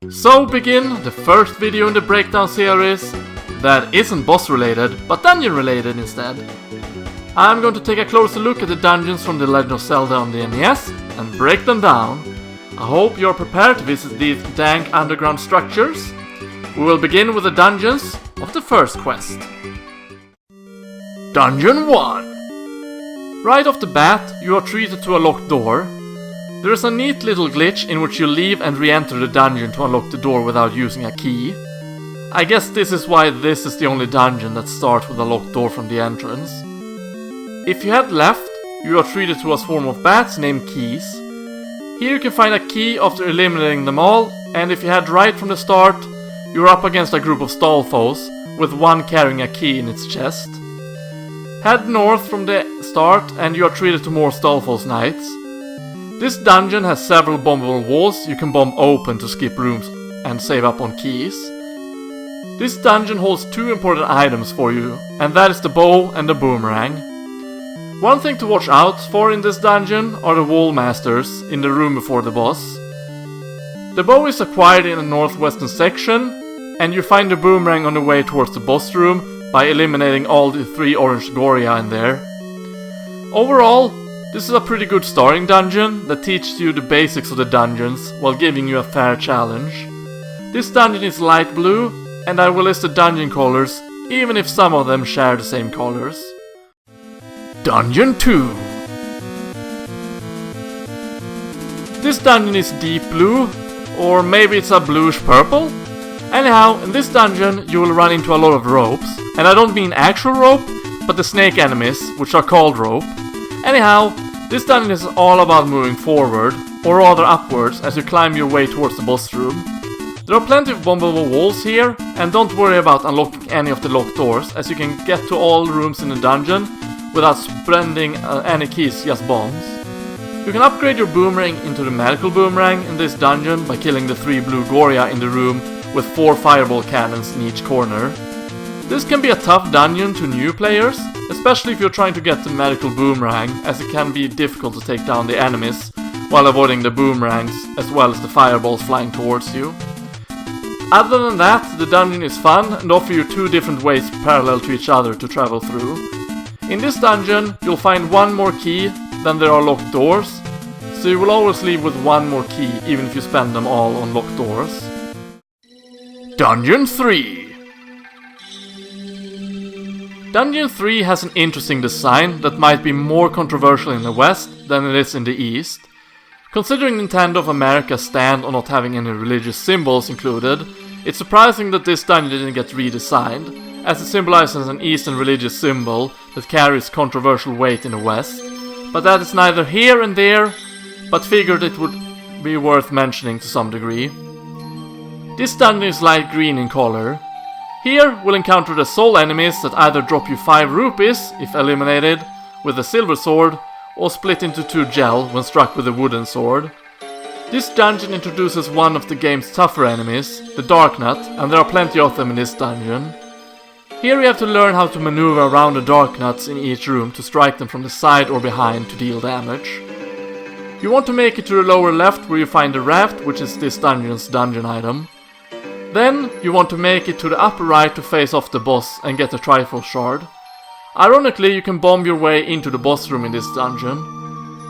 So begin the first video in the breakdown series that isn't boss related, but dungeon related instead. I'm going to take a closer look at the dungeons from the Legend of Zelda on the NES and break them down. I hope you're prepared to visit these dank underground structures. We will begin with the dungeons of the first quest. Dungeon 1. Right off the bat, you are treated to a locked door. There is a neat little glitch in which you leave and re-enter the dungeon to unlock the door without using a key. I guess this is why this is the only dungeon that starts with a locked door from the entrance. If you head left, you are treated to a swarm of bats named keys. Here you can find a key after eliminating them all, and if you head right from the start, you are up against a group of stall foes, with one carrying a key in its chest. Head north from the start and you are treated to more Stallfoes Knights. This dungeon has several bombable walls you can bomb open to skip rooms and save up on keys. This dungeon holds two important items for you, and that is the bow and the boomerang. One thing to watch out for in this dungeon are the wall masters in the room before the boss. The bow is acquired in the northwestern section, and you find the boomerang on the way towards the boss room by eliminating all the 3 orange Goria in there. Overall, this is a pretty good starting dungeon that teaches you the basics of the dungeons while giving you a fair challenge. This dungeon is light blue, and I will list the dungeon colors even if some of them share the same colors. Dungeon 2. This dungeon is deep blue, or maybe it's a bluish purple. Anyhow, in this dungeon you will run into a lot of ropes, and I don't mean actual rope, but the snake enemies, which are called rope. Anyhow, this dungeon is all about moving forward, or rather upwards, as you climb your way towards the boss room. There are plenty of bombable walls here, and don't worry about unlocking any of the locked doors, as you can get to all rooms in the dungeon without spending any keys, just bombs. You can upgrade your boomerang into the medical boomerang in this dungeon by killing the 3 blue Goria in the room with 4 fireball cannons in each corner. This can be a tough dungeon to new players, especially if you're trying to get the medical boomerang, as it can be difficult to take down the enemies while avoiding the boomerangs as well as the fireballs flying towards you. Other than that, the dungeon is fun and offers you 2 different ways parallel to each other to travel through. In this dungeon, you'll find 1 more key than there are locked doors, so you will always leave with 1 more key even if you spend them all on locked doors. Dungeon 3. Dungeon 3 has an interesting design that might be more controversial in the West than it is in the East. Considering Nintendo of America's stand on not having any religious symbols included, it's surprising that this dungeon didn't get redesigned, as it symbolizes an Eastern religious symbol that carries controversial weight in the West. But that is neither here and there, but figured it would be worth mentioning to some degree. This dungeon is light green in color. Here we'll encounter the soul enemies that either drop you 5 rupees if eliminated with a silver sword, or split into 2 gel when struck with a wooden sword. This dungeon introduces one of the game's tougher enemies, the Dark Nut, and there are plenty of them in this dungeon. Here we have to learn how to maneuver around the Dark Nuts in each room to strike them from the side or behind to deal damage. You want to make it to the lower left where you find the raft, which is this dungeon's dungeon item. Then you want to make it to the upper right to face off the boss and get the Triforce Shard. Ironically, you can bomb your way into the boss room in this dungeon.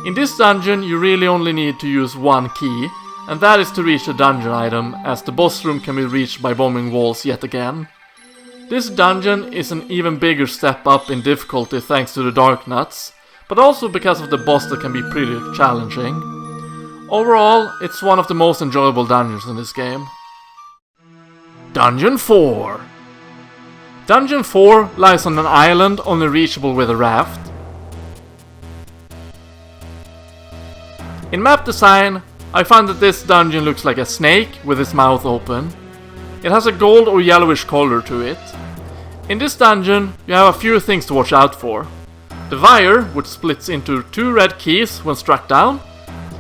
In this dungeon you really only need to use 1 key, and that is to reach the dungeon item, as the boss room can be reached by bombing walls yet again. This dungeon is an even bigger step up in difficulty thanks to the Dark Nuts, but also because of the boss that can be pretty challenging. Overall, it's one of the most enjoyable dungeons in this game. Dungeon 4. Dungeon 4 lies on an island only reachable with a raft. In map design, I find that this dungeon looks like a snake with its mouth open. It has a gold or yellowish color to it. In this dungeon, you have a few things to watch out for. The wire, which splits into 2 red keys when struck down.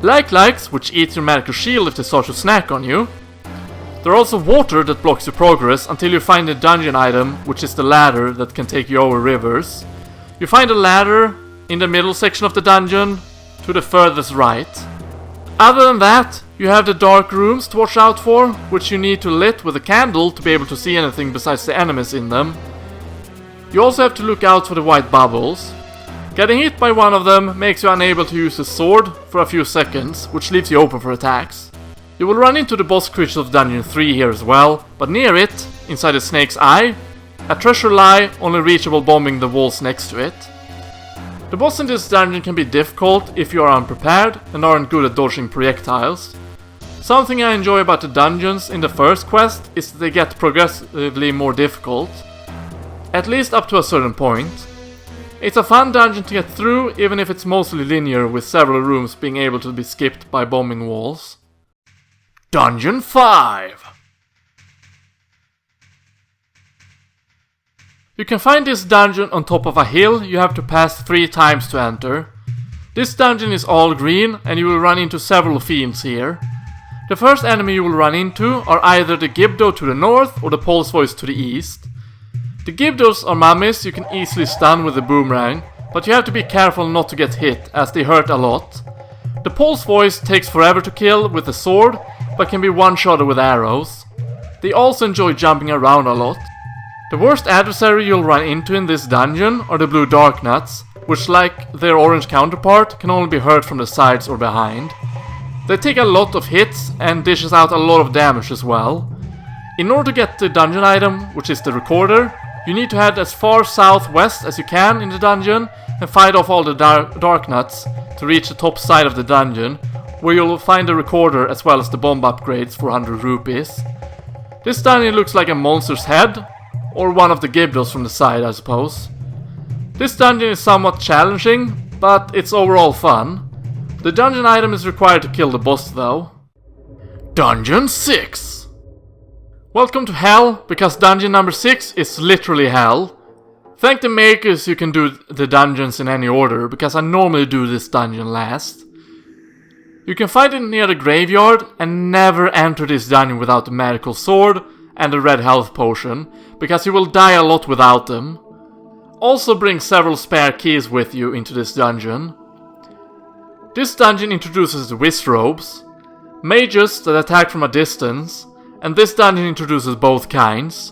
Likes, which eats your medical shield if they start to snack on you. There are also water that blocks your progress until you find the dungeon item, which is the ladder that can take you over rivers. You find a ladder in the middle section of the dungeon to the furthest right. Other than that, you have the dark rooms to watch out for, which you need to lit with a candle to be able to see anything besides the enemies in them. You also have to look out for the white bubbles. Getting hit by one of them makes you unable to use the sword for a few seconds, which leaves you open for attacks. You will run into the boss creatures of Dungeon 3 here as well, but near it, inside the snake's eye, a treasure lie only reachable bombing the walls next to it. The boss in this dungeon can be difficult if you are unprepared and aren't good at dodging projectiles. Something I enjoy about the dungeons in the first quest is that they get progressively more difficult, at least up to a certain point. It's a fun dungeon to get through, even if it's mostly linear, with several rooms being able to be skipped by bombing walls. Dungeon 5. You can find this dungeon on top of a hill you have to pass 3 times to enter. This dungeon is all green and you will run into several fiends here. The first enemy you will run into are either the Gibdo to the north or the Pulse Voice to the east. The Gibdos are mummies you can easily stun with a boomerang, but you have to be careful not to get hit as they hurt a lot. The Pulse Voice takes forever to kill with a sword, but can be one-shotted with arrows. They also enjoy jumping around a lot. The worst adversary you'll run into in this dungeon are the blue Darknuts, which, like their orange counterpart, can only be hurt from the sides or behind. They take a lot of hits and dishes out a lot of damage as well. In order to get the dungeon item, which is the recorder, you need to head as far southwest as you can in the dungeon and fight off all the Darknuts to reach the top side of the dungeon, where you'll find the recorder as well as the bomb upgrades for 100 rupees. This dungeon looks like a monster's head, or one of the Gibdos from the side, I suppose. This dungeon is somewhat challenging, but it's overall fun. The dungeon item is required to kill the boss though. Dungeon 6. Welcome to hell, because dungeon number 6 is literally hell. Thank the makers you can do the dungeons in any order, because I normally do this dungeon last. You can find it near the graveyard and never enter this dungeon without the magical sword and the red health potion, because you will die a lot without them. Also bring several spare keys with you into this dungeon. This dungeon introduces the Wizrobes, mages that attack from a distance, and this dungeon introduces both kinds.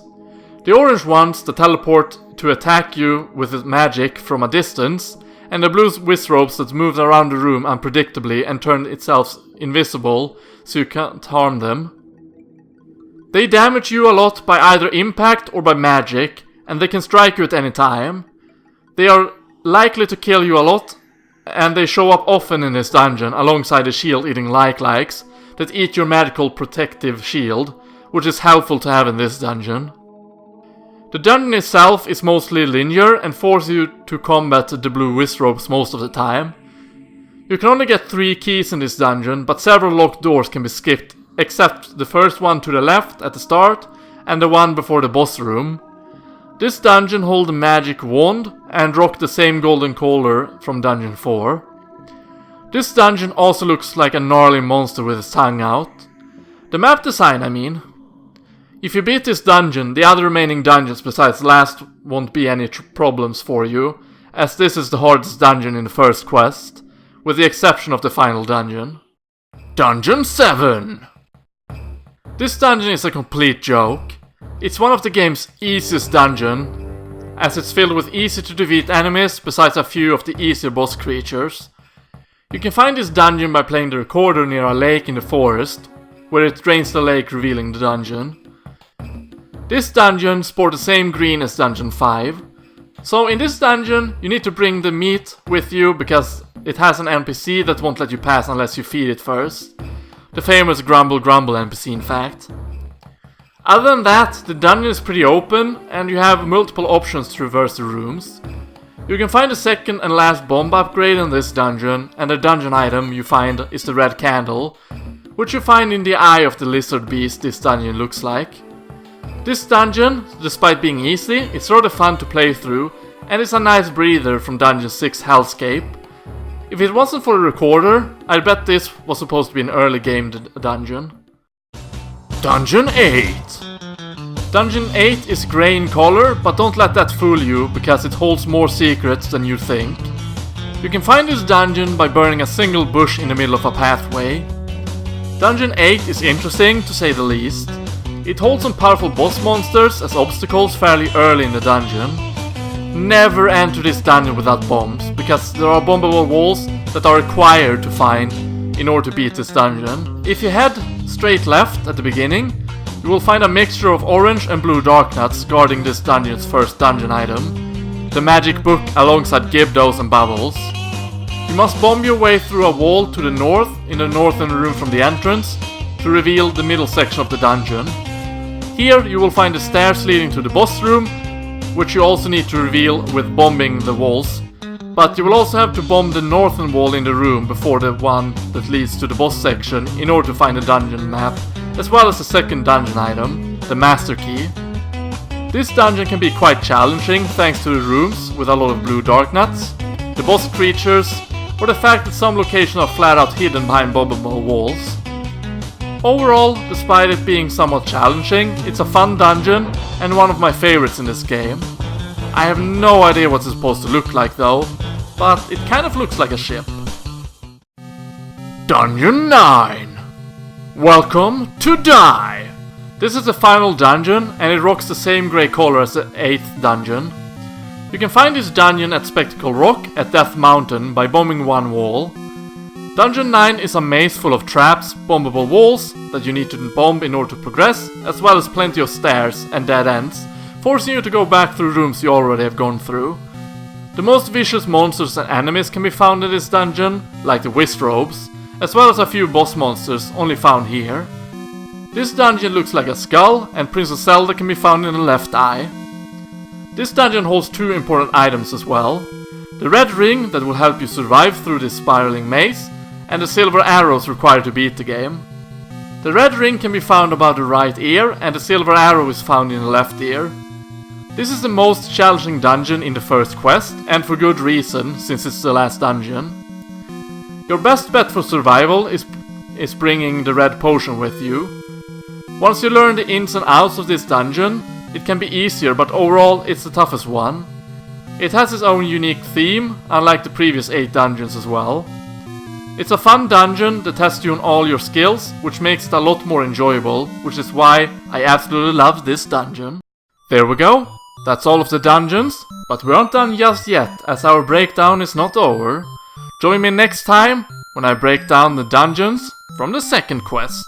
The orange ones that teleport to attack you with magic from a distance, and the blue Wizrobes that move around the room unpredictably and turn itself invisible so you can't harm them. They damage you a lot by either impact or by magic, and they can strike you at any time. They are likely to kill you a lot, and they show up often in this dungeon alongside the shield-eating like-likes that eat your magical protective shield, which is helpful to have in this dungeon. The dungeon itself is mostly linear and forces you to combat the blue Wizrobes most of the time. You can only get 3 keys in this dungeon, but several locked doors can be skipped, except the first one to the left at the start and the one before the boss room. This dungeon holds a magic wand and rock the same golden collar from dungeon 4. This dungeon also looks like a gnarly monster with his tongue out. The map design, I mean. If you beat this dungeon, the other remaining dungeons besides last won't be any problems for you, as this is the hardest dungeon in the first quest, with the exception of the final dungeon. Dungeon 7. This dungeon is a complete joke. It's one of the game's easiest dungeon, as it's filled with easy to defeat enemies besides a few of the easier boss creatures. You can find this dungeon by playing the recorder near a lake in the forest, where it drains the lake revealing the dungeon. This dungeon sports the same green as dungeon 5. So in this dungeon you need to bring the meat with you because it has an NPC that won't let you pass unless you feed it first. The famous Grumble Grumble NPC in fact. Other than that, the dungeon is pretty open and you have multiple options to traverse the rooms. You can find the second and last bomb upgrade in this dungeon, and the dungeon item you find is the red candle, which you find in the eye of the lizard beast this dungeon looks like. This dungeon, despite being easy, is rather fun to play through, and it's a nice breather from Dungeon 6 Hellscape. If it wasn't for the recorder, I'd bet this was supposed to be an early game dungeon. Dungeon 8. Dungeon 8 is grey in color, but don't let that fool you, because it holds more secrets than you think. You can find this dungeon by burning a single bush in the middle of a pathway. Dungeon 8 is interesting to say the least. It holds some powerful boss monsters as obstacles fairly early in the dungeon. Never enter this dungeon without bombs, because there are bombable walls that are required to find in order to beat this dungeon. If you head straight left at the beginning, you will find a mixture of orange and blue dark nuts guarding this dungeon's first dungeon item, the magic book alongside Gibdos and Bubbles. You must bomb your way through a wall to the north in the northern room from the entrance to reveal the middle section of the dungeon. Here you will find the stairs leading to the boss room, which you also need to reveal with bombing the walls, but you will also have to bomb the northern wall in the room before the one that leads to the boss section in order to find the dungeon map, as well as the second dungeon item, the master key. This dungeon can be quite challenging thanks to the rooms with a lot of blue dark nuts, the boss creatures, or the fact that some locations are flat out hidden behind bombable walls. Overall, despite it being somewhat challenging, it's a fun dungeon and one of my favorites in this game. I have no idea what it's supposed to look like though, but it kind of looks like a ship. Dungeon 9. Welcome to Die! This is the final dungeon and it rocks the same grey color as the 8th dungeon. You can find this dungeon at Spectacle Rock at Death Mountain by bombing one wall. Dungeon 9 is a maze full of traps, bombable walls that you need to bomb in order to progress, as well as plenty of stairs and dead ends, forcing you to go back through rooms you already have gone through. The most vicious monsters and enemies can be found in this dungeon, like the Wistrobes, as well as a few boss monsters only found here. This dungeon looks like a skull, and Princess Zelda can be found in the left eye. This dungeon holds two important items as well: the red ring that will help you survive through this spiraling maze, and the silver arrows required to beat the game. The red ring can be found above the right ear, and the silver arrow is found in the left ear. This is the most challenging dungeon in the first quest, and for good reason, since it's the last dungeon. Your best bet for survival is bringing the red potion with you. Once you learn the ins and outs of this dungeon, it can be easier, but overall it's the toughest one. It has its own unique theme, unlike the previous 8 dungeons as well. It's a fun dungeon that tests you on all your skills, which makes it a lot more enjoyable, which is why I absolutely love this dungeon. There we go, that's all of the dungeons, but we aren't done just yet, as our breakdown is not over. Join me next time when I break down the dungeons from the second quest.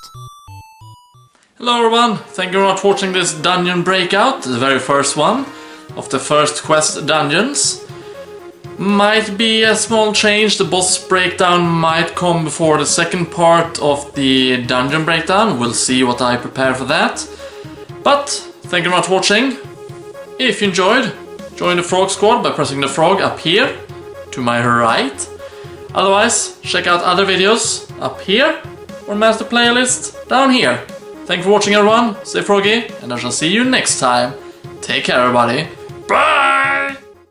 Hello everyone, thank you very much for watching this dungeon breakout, the very first one of the first quest dungeons. Might be a small change, the boss breakdown might come before the second part of the dungeon breakdown, we'll see what I prepare for that. But, thank you very much for watching. If you enjoyed, join the Frog Squad by pressing the frog up here, to my right. Otherwise, check out other videos up here, or master playlist down here. Thank you for watching everyone, stay froggy, and I shall see you next time. Take care everybody.